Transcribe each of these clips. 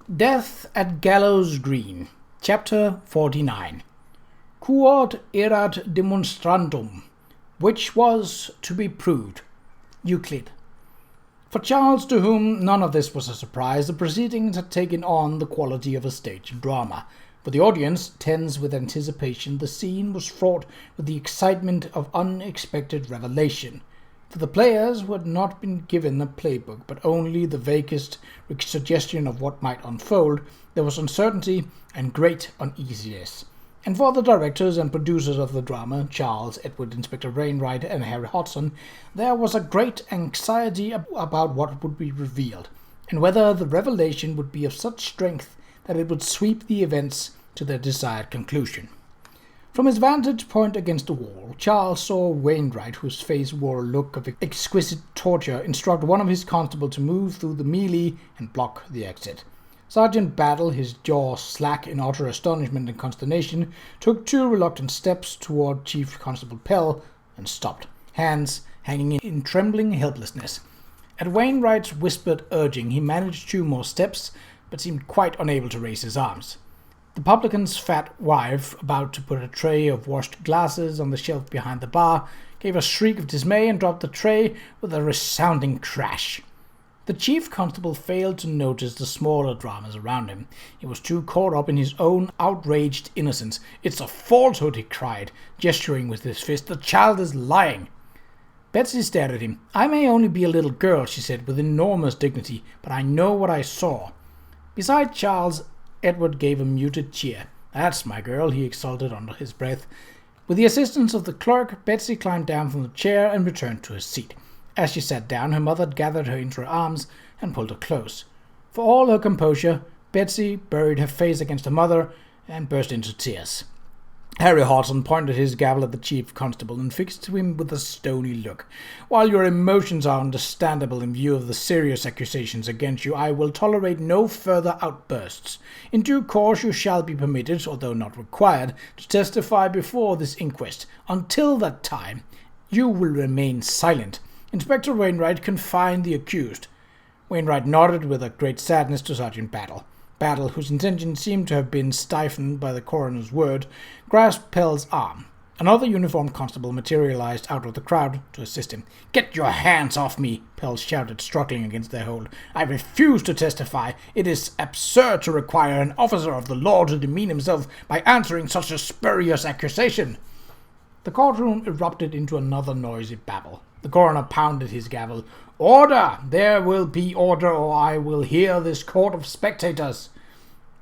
Death at Gallows Green, Chapter 49. Quod erat demonstrandum, which was to be proved. Euclid. For Charles, to whom none of this was a surprise, the proceedings had taken on the quality of a stage drama. For the audience, tense with anticipation, the scene was fraught with the excitement of unexpected revelation. For the players, who had not been given a playbook, but only the vaguest suggestion of what might unfold, there was uncertainty and great uneasiness. And for the directors and producers of the drama, Charles, Edward, Inspector Wainwright, and Harry Hodson, there was a great anxiety about what would be revealed, and whether the revelation would be of such strength that it would sweep the events to their desired conclusion. From his vantage point against the wall, Charles saw Wainwright, whose face wore a look of exquisite torture, instruct one of his constables to move through the melee and block the exit. Sergeant Battle, his jaw slack in utter astonishment and consternation, took 2 reluctant steps toward Chief Constable Pell and stopped, hands hanging in trembling helplessness. At Wainwright's whispered urging, he managed 2 more steps, but seemed quite unable to raise his arms. The publican's fat wife, about to put a tray of washed glasses on the shelf behind the bar, gave a shriek of dismay and dropped the tray with a resounding crash. The chief constable failed to notice the smaller dramas around him. He was too caught up in his own outraged innocence. "It's a falsehood," he cried, gesturing with his fist. "The child is lying." Betsy stared at him. "I may only be a little girl," she said with enormous dignity, "but I know what I saw." Beside Charles, Edward gave a muted cheer. "That's my girl," he exulted under his breath. With the assistance of the clerk, Betsy climbed down from the chair and returned to her seat. As she sat down, her mother gathered her into her arms and pulled her close. For all her composure, Betsy buried her face against her mother and burst into tears. Harry Hodson pointed his gavel at the chief constable and fixed him with a stony look. "While your emotions are understandable in view of the serious accusations against you, I will tolerate no further outbursts. In due course you shall be permitted, although not required, to testify before this inquest. Until that time, you will remain silent. Inspector Wainwright, confine the accused." Wainwright nodded with a great sadness to Sergeant Battle. Battle, whose intention seemed to have been stifled by the coroner's word, grasped Pell's arm. Another uniformed constable materialized out of the crowd to assist him. "Get your hands off me!" Pell shouted, struggling against their hold. "I refuse to testify. It is absurd to require an officer of the law to demean himself by answering such a spurious accusation." The courtroom erupted into another noisy babble. The coroner pounded his gavel. "Order! There will be order, or I will hear this court of spectators."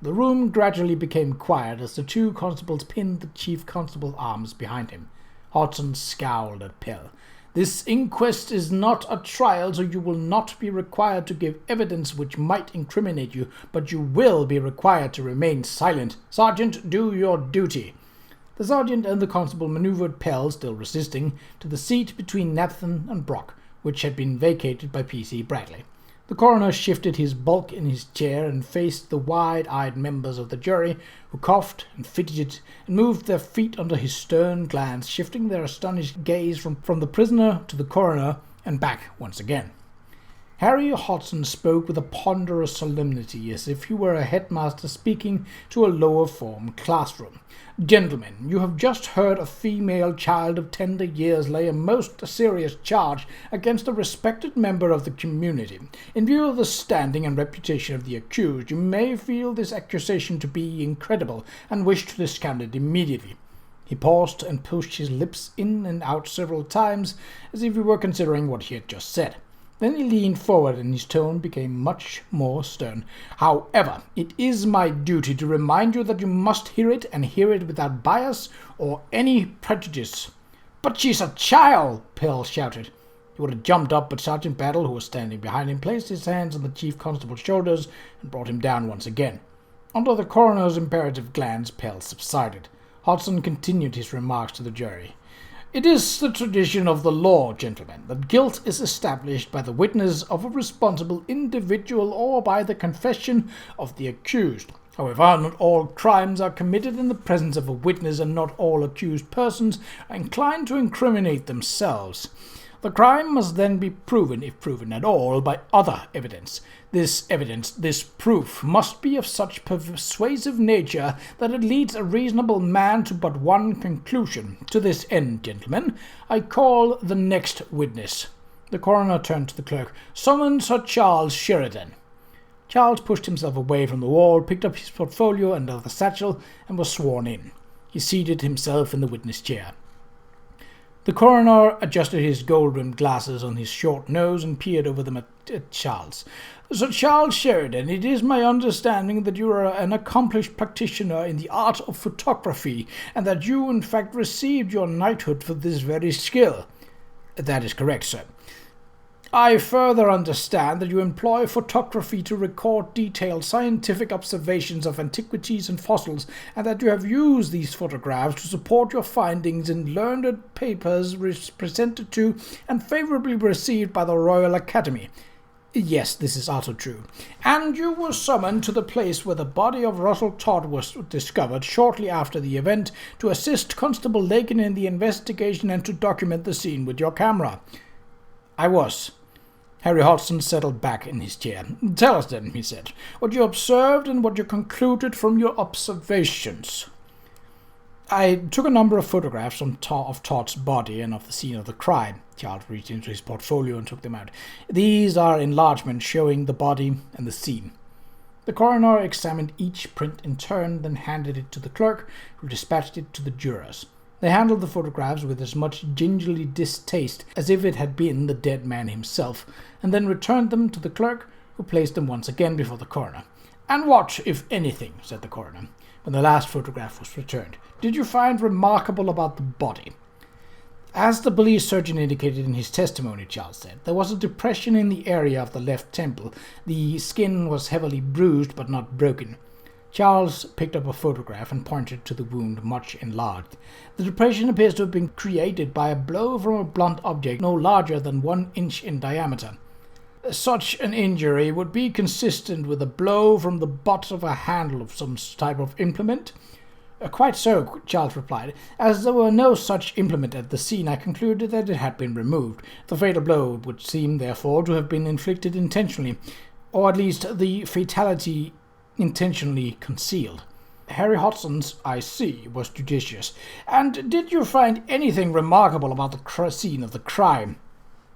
The room gradually became quiet as the 2 constables pinned the chief constable's arms behind him. Hodson scowled at Pell. "This inquest is not a trial, so you will not be required to give evidence which might incriminate you, but you will be required to remain silent. Sergeant, do your duty." The sergeant and the constable maneuvered Pell, still resisting, to the seat between Nathan and Brock, which had been vacated by P.C. Bradley. The coroner shifted his bulk in his chair and faced the wide-eyed members of the jury, who coughed and fidgeted and moved their feet under his stern glance, shifting their astonished gaze from the prisoner to the coroner and back once again. Harry Hodson spoke with a ponderous solemnity, as if he were a headmaster speaking to a lower-form classroom. "Gentlemen, you have just heard a female child of tender years lay a most serious charge against a respected member of the community. In view of the standing and reputation of the accused, you may feel this accusation to be incredible and wish to discount it immediately." He paused and pushed his lips in and out several times, as if he were considering what he had just said. Then he leaned forward and his tone became much more stern. "However, it is my duty to remind you that you must hear it, and hear it without bias or any prejudice." "But she's a child!" Pell shouted. He would have jumped up, but Sergeant Battle, who was standing behind him, placed his hands on the chief constable's shoulders and brought him down once again. Under the coroner's imperative glance, Pell subsided. Hodson continued his remarks to the jury. "It is the tradition of the law, gentlemen, that guilt is established by the witness of a responsible individual or by the confession of the accused. However, not all crimes are committed in the presence of a witness, and not all accused persons are inclined to incriminate themselves. The crime must then be proven, if proven at all, by other evidence. This evidence, this proof, must be of such persuasive nature that it leads a reasonable man to but one conclusion. To this end, gentlemen, I call the next witness." The coroner turned to the clerk. "Summon Sir Charles Sheridan." Charles pushed himself away from the wall, picked up his portfolio and the satchel, and was sworn in. He seated himself in the witness chair. The coroner adjusted his gold-rimmed glasses on his short nose and peered over them at Charles. "Sir Charles Sheridan, it is my understanding that you are an accomplished practitioner in the art of photography, and that you, in fact, received your knighthood for this very skill." "That is correct, sir." "I further understand that you employ photography to record detailed scientific observations of antiquities and fossils, and that you have used these photographs to support your findings in learned papers presented to and favourably received by the Royal Academy." "Yes, this is also true." "And you were summoned to the place where the body of Russell Todd was discovered shortly after the event to assist Constable Lakin in the investigation and to document the scene with your camera." "I was." Harry Hodgson settled back in his chair. "Tell us then," he said, "what you observed and what you concluded from your observations." "I took a number of photographs of Todd's body and of the scene of the crime." Charles reached into his portfolio and took them out. "These are enlargements showing the body and the scene." The coroner examined each print in turn, then handed it to the clerk, who dispatched it to the jurors. They handled the photographs with as much gingerly distaste as if it had been the dead man himself, and then returned them to the clerk, who placed them once again before the coroner. "And what, if anything," said the coroner, when the last photograph was returned, "did you find remarkable about the body?" "As the police surgeon indicated in his testimony," Charles said, "there was a depression in the area of the left temple. The skin was heavily bruised but not broken." Charles picked up a photograph and pointed to the wound, much enlarged. "The depression appears to have been created by a blow from a blunt object no larger than 1 inch in diameter. Such an injury would be consistent with a blow from the butt of a handle of some type of implement." "Quite so," Charles replied. "As there were no such implement at the scene, I concluded that it had been removed. The fatal blow would seem, therefore, to have been inflicted intentionally, or at least the fatality intentionally concealed." Harry Hodgson's, "I see," was judicious. "And did you find anything remarkable about the scene of the crime?"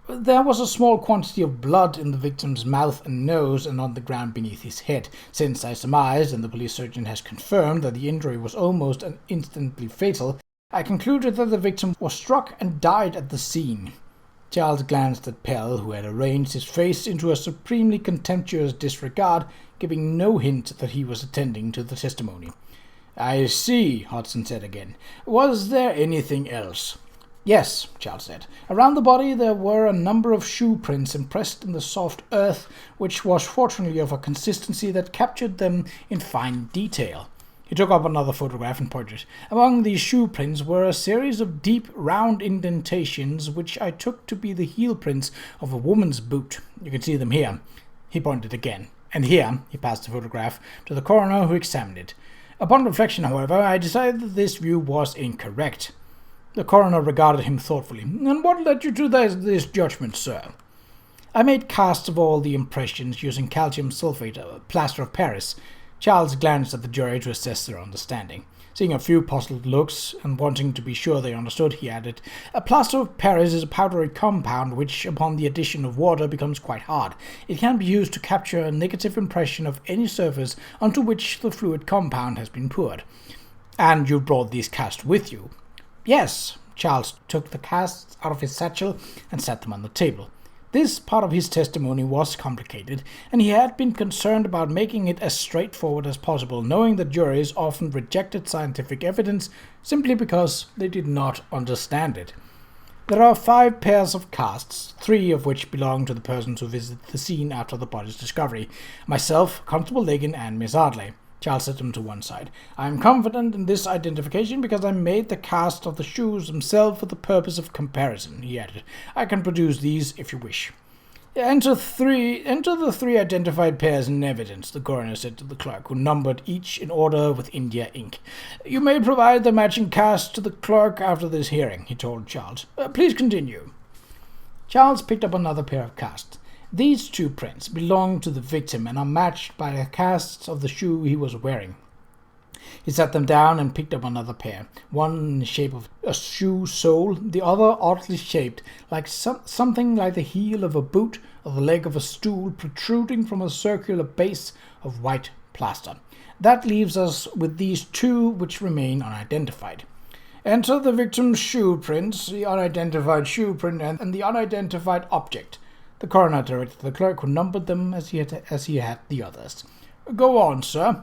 "There was a small quantity of blood in the victim's mouth and nose and on the ground beneath his head. Since I surmised, and the police surgeon has confirmed, that the injury was almost instantly fatal, I concluded that the victim was struck and died at the scene." Charles glanced at Pell, who had arranged his face into a supremely contemptuous disregard, giving no hint that he was attending to the testimony. "I see," Hodgson said again. "Was there anything else?" "Yes," Charles said. "Around the body there were a number of shoe prints impressed in the soft earth, which was fortunately of a consistency that captured them in fine detail." He took up another photograph and pointed. "Among these shoe prints were a series of deep, round indentations, which I took to be the heel prints of a woman's boot. You can see them here." He pointed again. "And here," he passed the photograph to the coroner, who examined it. "Upon reflection, however, I decided that this view was incorrect." The coroner regarded him thoughtfully. "And what led you to this judgment, sir?" "I made casts of all the impressions using calcium sulfate, plaster of Paris." Charles glanced at the jury to assess their understanding. Seeing a few puzzled looks, and wanting to be sure they understood, he added, "A plaster of Paris is a powdery compound which, upon the addition of water, becomes quite hard. It can be used to capture a negative impression of any surface onto which the fluid compound has been poured." "And you brought these casts with you?" "Yes." Charles took the casts out of his satchel and set them on the table. This part of his testimony was complicated, and he had been concerned about making it as straightforward as possible, knowing that juries often rejected scientific evidence simply because they did not understand it. "There are 5 pairs of casts, 3 of which belong to the persons who visited the scene after the body's discovery. Myself, Constable Lakin, and Miss Ardley." Charles set them to one side. "I am confident in this identification because I made the cast of the shoes themselves for the purpose of comparison," he added. "I can produce these if you wish." Enter the 3 identified pairs in evidence," the coroner said to the clerk, who numbered each in order with India ink. "You may provide the matching cast to the clerk after this hearing," he told Charles. "Please continue." Charles picked up another pair of casts. These two prints belong to the victim and are matched by the casts of the shoe he was wearing. He set them down and picked up another pair, one in the shape of a shoe sole, the other oddly shaped, like something like the heel of a boot or the leg of a stool protruding from a circular base of white plaster. That leaves us with these two which remain unidentified. Enter the victim's shoe prints, the unidentified shoe print, and the unidentified object. The coroner directed the clerk, who numbered them as he had the others. Go on, sir.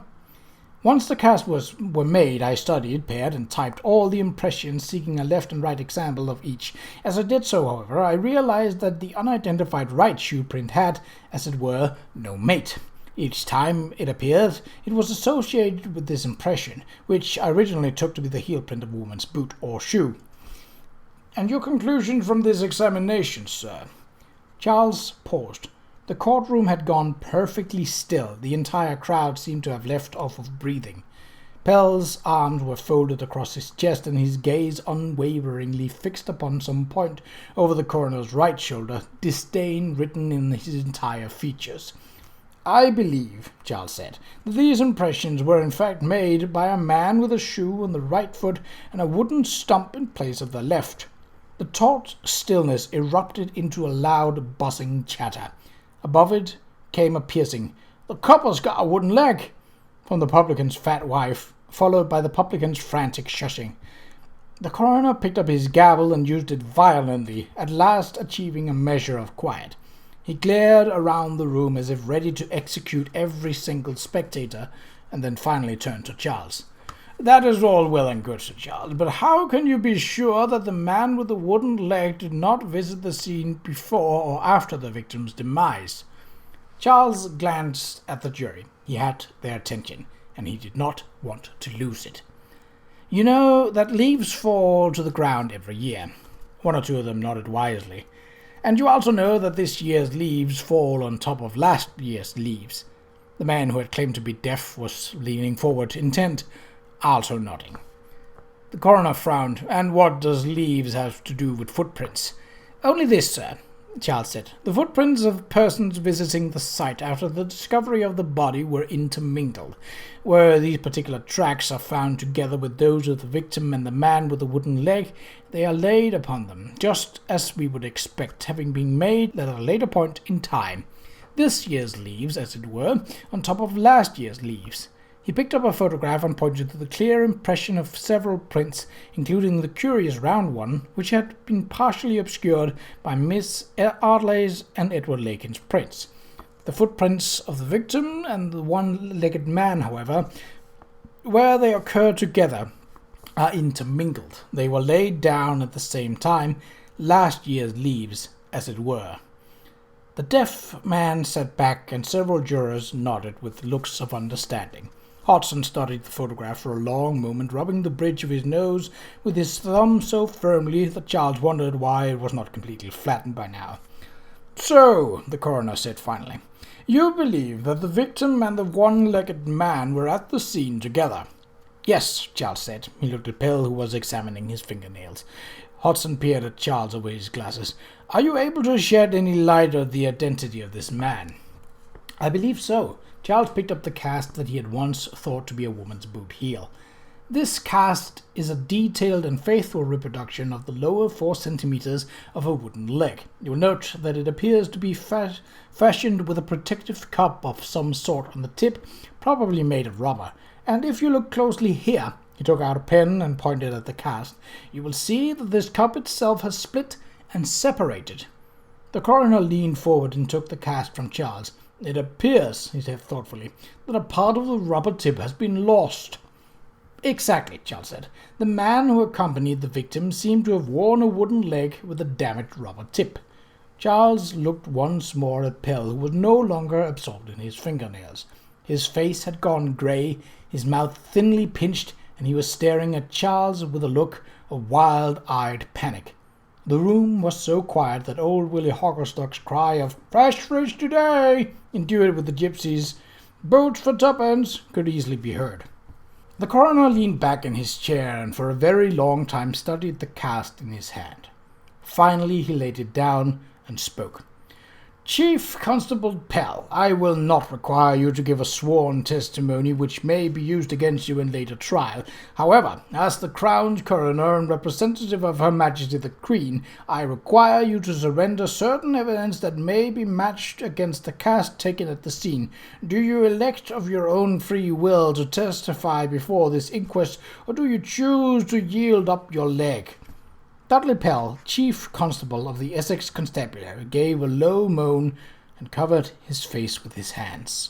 Once the casts were made, I studied, paired, and typed all the impressions, seeking a left and right example of each. As I did so, however, I realized that the unidentified right shoe print had, as it were, no mate. Each time it appeared, it was associated with this impression, which I originally took to be the heel print of a woman's boot or shoe. And your conclusion from this examination, sir? Charles paused. The courtroom had gone perfectly still. The entire crowd seemed to have left off of breathing. Pell's arms were folded across his chest, and his gaze unwaveringly fixed upon some point over the coroner's right shoulder, disdain written in his entire features. I believe, Charles said, that these impressions were in fact made by a man with a shoe on the right foot and a wooden stump in place of the left. The taut stillness erupted into a loud, buzzing chatter. Above it came a piercing, "The copper's got a wooden leg," from the publican's fat wife, followed by the publican's frantic shushing. The coroner picked up his gavel and used it violently, at last achieving a measure of quiet. He glared around the room as if ready to execute every single spectator, and then finally turned to Charles. "That is all well and good, Sir Charles, but how can you be sure that the man with the wooden leg did not visit the scene before or after the victim's demise?" Charles glanced at the jury. He had their attention, and he did not want to lose it. "You know that leaves fall to the ground every year." One or two of them nodded wisely. "And you also know that this year's leaves fall on top of last year's leaves." The man who had claimed to be deaf was leaning forward, intent, also nodding. The coroner frowned. "And what does leaves have to do with footprints?" "Only this, sir," Charles said. "The footprints of persons visiting the site after the discovery of the body were intermingled. Where these particular tracks are found together with those of the victim and the man with the wooden leg, they are laid upon them, just as we would expect, having been made at a later point in time. This year's leaves, as it were, on top of last year's leaves." He picked up a photograph and pointed to the clear impression of several prints, including the curious round one, which had been partially obscured by Miss Ardley's and Edward Lakin's prints. The footprints of the victim and the one-legged man, however, where they occur together, are intermingled. They were laid down at the same time, last year's leaves, as it were. The deaf man sat back, and several jurors nodded with looks of understanding. Hodson studied the photograph for a long moment, rubbing the bridge of his nose with his thumb so firmly that Charles wondered why it was not completely flattened by now. "So," the coroner said finally, "you believe that the victim and the one-legged man were at the scene together?" "Yes," Charles said. He looked at Pell, who was examining his fingernails. Hodson peered at Charles over his glasses. "Are you able to shed any light on the identity of this man?" "I believe so." Charles picked up the cast that he had once thought to be a woman's boot heel. "This cast is a detailed and faithful reproduction of the lower 4 centimeters of a wooden leg. You'll note that it appears to be fashioned with a protective cup of some sort on the tip, probably made of rubber. And if you look closely here," he took out a pen and pointed at the cast, "you will see that this cup itself has split and separated." The coroner leaned forward and took the cast from Charles. "It appears," he said thoughtfully, "that a part of the rubber tip has been lost." "Exactly," Charles said. "The man who accompanied the victim seemed to have worn a wooden leg with a damaged rubber tip." Charles looked once more at Pell, who was no longer absorbed in his fingernails. His face had gone grey, his mouth thinly pinched, and he was staring at Charles with a look of wild-eyed panic. The room was so quiet that old Willie Hoggerstock's cry of "Fresh fish today!" in duet with the gypsies' "Boots for tuppence" could easily be heard. The coroner leaned back in his chair and for a very long time studied the cast in his hand. Finally he laid it down and spoke. Chief Constable Pell, I will not require you to give a sworn testimony which may be used against you in later trial. However, as the crowned coroner and representative of Her Majesty the Queen, I require you to surrender certain evidence that may be matched against the cast taken at the scene. Do you elect of your own free will to testify before this inquest, or do you choose to yield up your leg? Dudley Pell, Chief Constable of the Essex Constabulary, gave a low moan and covered his face with his hands.